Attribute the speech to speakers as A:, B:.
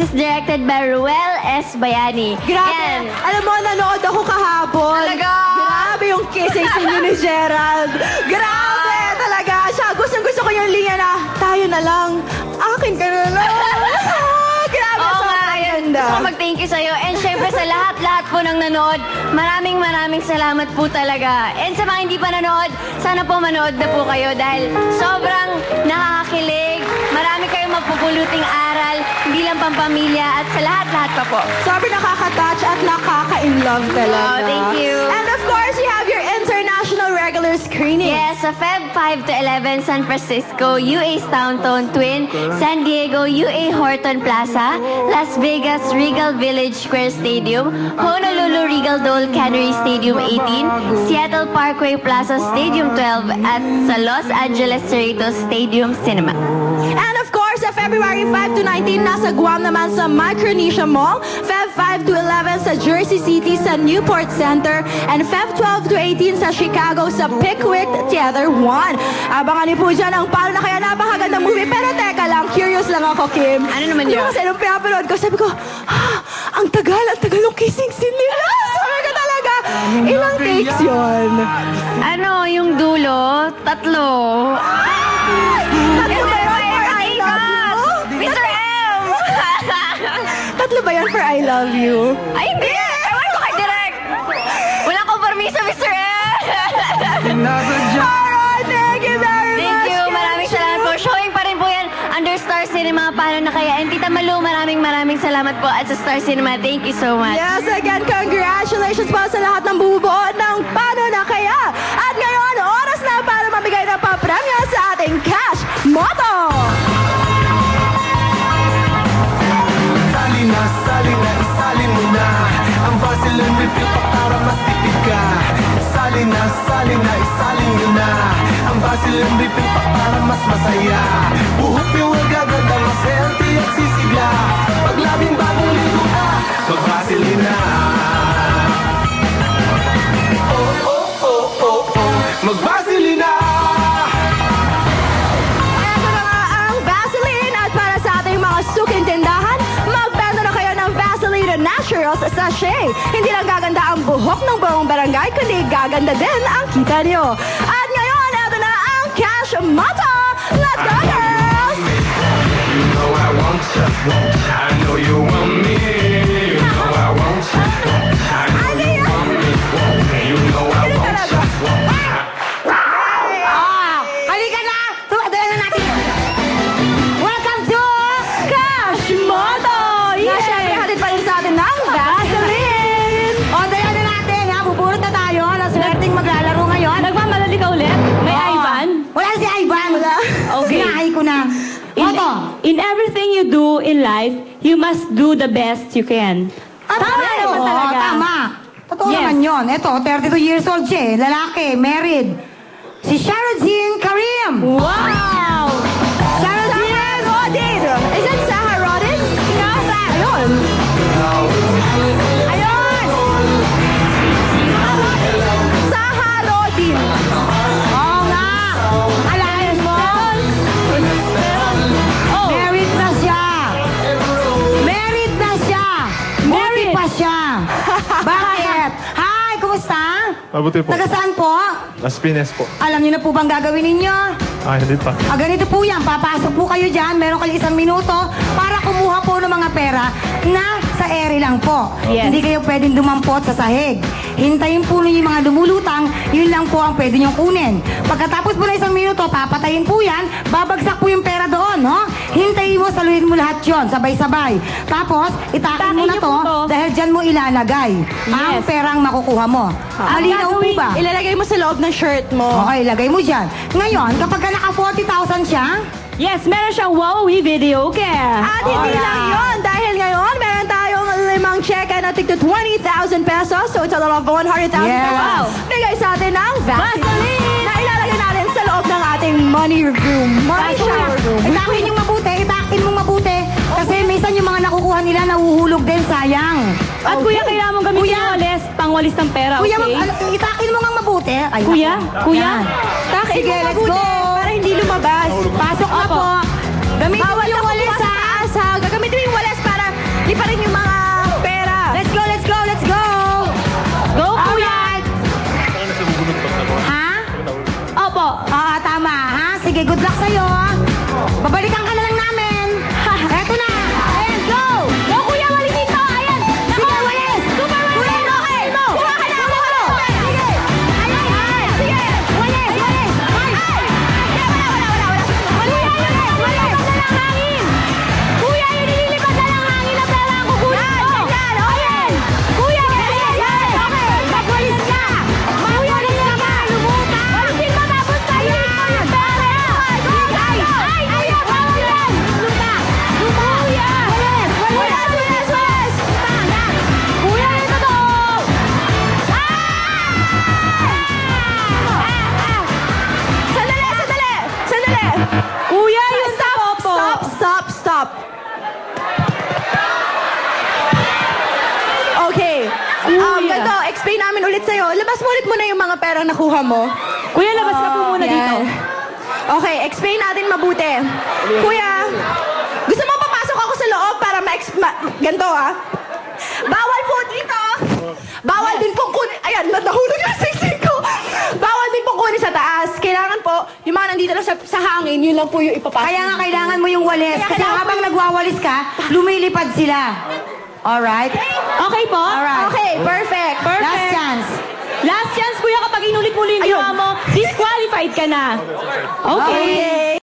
A: This is directed by Ruel S. Bayani.
B: Grabe.
A: Yan.
B: Alam mo, nanood ako kahapon.
A: Talaga?
B: Grabe yung kissing scene niyo ni Gerald. Grabe talaga. Siya, gustong-gusto ko yung linya na, tayo na lang. Akin ka na lang. Grabe,
A: Oo
B: sobrang
A: nga, yun.
B: ganda.
A: Gusto ko mag-thank you sa'yo. And syempre sa lahat-lahat po ng nanood, maraming salamat po talaga. And sa mga hindi pa nanood, sana po manood na po kayo dahil sobrang nakakakilig. Marami kayong mapupuluting aral, hindi lang pampamilya at sa lahat-lahat pa po.
B: Sobrang nakaka-touch at nakaka-in-love talaga.
A: Oh, thank you.
B: And of course, you have your international regular screening.
A: Yes, sa Feb 5 to 11, San Francisco, UA Staunton Twin, San Diego, UA Horton Plaza, Las Vegas, Regal Village Square Stadium, Honolulu Regal Dole Cannery Stadium 18, Seattle Parkway Plaza Stadium 12, at sa Los Angeles Cerritos Stadium Cinema.
B: And of course, sa February 5 to 19, nasa Guam naman sa Micronesia Mall. Feb 5 to 11 sa Jersey City sa Newport Center. And Feb 12 to 18 sa Chicago sa Pickwick Theater 1. Abangan niyo po dyan ang Paano Na Kaya, napakagandang movie. Pero teka lang, curious lang ako, Kim.
A: Ano naman yun?
B: Kasi nung pinapanood ko, sabi ko, ang tagal ng kissing scene nila. Sabi ko talaga, ilang takes yun?
A: Ano, yung dulo? Tatlo.
B: Tatlo ba yun for I Love You?
A: Mr. M!
B: Tatlo ba yan for I Love You?
A: Ay, hindi! Ewan ko kay Direk! Walang kompromiso, Mr. M!
B: Alright, thank you very much.
A: Thank you. Maraming salamat po. Showing pa rin po yan under Star Cinema. Paano na kaya? And Tita Malu, maraming salamat po at sa Star Cinema. Thank you so much.
B: Yes, again, congratulations po sa lahat ng bumubuo ng Paano Na Kaya. At ngayon, oras na para mamigay ng papremyo sa ating Cash Moto.
C: Sali na, isalin mo na ang Vaseline refill pa para mas tipid ka. Sali na, isalin mo na ang Vaseline refill pa para mas masaya. Buhok yung agaganda, mas healthy at sisigla. Paglabing bagong ligo ka, mag-Vaseline na. Mag-Vaseline na.
B: Ito na nga ang Vaseline. At para sa ating mga suking tindahan, magbenta na kayo ng Vaseline Naturals Sachet. Hindi lang gaganda ang buhok ng buong barangay, kundi gaganda din ang kita niyo. At ngayon, ito na ang Cash Moto. Let's go, girls!
C: You know I want you, I know you want me. You know I want you, I know you want me. You know I want you.
B: Halika na! Tumadala na natin! Welcome to Cash Moto! Yes! Siyempre, hatid pa rin sa atin ng Vaseline!
D: O, dala na natin, ha? Bubulot na tayo. Naswerteng maglalaro ngayon.
A: Nagmamalali ka ulit? May Ivan?
D: Wala si Ivan.
B: Wala.
A: Okay.
D: Sinahay ko na. Moto.
E: In everything you do in life, you must do the best you can.
D: Tama
E: naman
D: Oo,
E: talaga.
D: tama. Totoo
E: Yes.
D: naman yun. Ito, 32 years old siya eh. Lalaki, married. Si Sharadine Karim.
E: Wow!
B: Saha Rodin! Is it Saha Rodin? Nasa, ayun. Ayun! Saha Rodin.
D: Oo nga. Alayas mo. Married na siya. Married na siya. Buti pa siya. Bakit? Hi, kumusta?
F: Mabuti po.
D: Taga saan po?
F: Las Piñas po.
D: Alam niyo na po bang gagawin ninyo?
F: Hindi pa.
D: Ganito po yan. Papasok po kayo dyan. Meron kayo 1 minuto para kumuha po ng mga pera na sa ere lang po.
E: Yes.
D: Hindi kayo pwedeng dumampot sa sahig. Hintayin po ninyo yung mga lumulutang. Yun lang po ang pwede nyo kunin. Pagkatapos po na 1 minuto, papatayin po yan. Babagsak po yung pera doon, no? Hintayin mo, saluhin mo lahat yon sabay-sabay. Tapos, itakin mo na
E: niyo po to.
D: dahil dyan mo ilalagay ang
E: Yes.
D: perang makukuha mo. Malinaw po ba?
B: Ilalagay mo sa loob ng shirt mo.
D: Okay, lagay mo dyan. Ngayon, kapag ka naka 40,000 siya,
E: Yes, meron siyang Wowie Video Care.
B: At hindi lang yun, dahil ngayon meron tayong 5 cheque na tigto 20,000 pesos. So, total of 100,000
D: Yeah.
B: pesos. Bigay sa atin ng Vaseline na ilalagay natin sa loob ng ating money room. Money shower room.
D: itakin yung mabuti, itakin mong mabuti. Kasi minsan yung mga nakukuha nila nahuhulog din, sayang.
E: At kuya, kailangan mong gamitin yung walis, pangwalis ng pera,
D: Kuya,
E: okay?
D: itakin mo nga mabuti. Ay,
E: Kuya,
D: naku.
E: kuya.
D: Yan.
B: Takin
D: Sige,
B: mo
D: let's
B: mabuti
D: go.
B: para hindi lumabas.
D: Pasok na po. Gamitin mo
B: Bawal
D: yung
B: na
D: walis,
B: pumasok
D: ha?
B: taas, ha? Gagamitin mo yung walis para
D: Sige, good luck sa'yo. Babalikan ka na lang namin. Eto na. Ayan, go!
B: Go, Kuya, walis dito. Ayan.
D: Sige, walis!
B: Super walis. Okay. Kuha ka na.
D: Sige!
B: Ayan. Sige.
D: Walis! Walis! Ay!
B: Kuya, yun eh. Walis na lang hangin. Kuya, yun nililipad na lang hangin na pera ang kukunin mo. Yan. Okay. Kuya, yan. Okay.
D: Magwalis ka! Magwalis ka ba? Lumutang!
B: Walisin mo tapos kayo yung pera. Ay, kuya, bawal yan.
D: Luta!
B: Kuya. Walis. Kuya, ito to. Sandali. Kuya, yung Stop. Okay. Ganito, explain namin ulit sa'yo. Labas mo ulit muna yung mga perang nakuha mo.
E: Kuya, labas ka po muna
B: Yan.
E: dito.
B: Okay, explain natin mabuti. Kuya, gusto mo papasok ako sa loob para ganito Bawal po dito. Bawal din pong kunin. Ayan, nahulog yung siksik ko. Bawal din pong kunin sa taas. Kailangan po, yung mga nandito lang sa hangin, yun lang po yung ipapasok.
D: Kaya nga kailangan mo yung walis.
B: Kaya
D: Kasi
B: kailangan
D: habang
B: ko
D: nagwawalis ka, lumilipad sila. Alright?
E: Okay po?
D: Alright.
B: Okay, perfect.
D: Last chance.
E: Last chance, kuya, kapag inulit muli yung
B: Ayun.
E: ginawa mo, disqualified ka na. Okay.
B: Okay.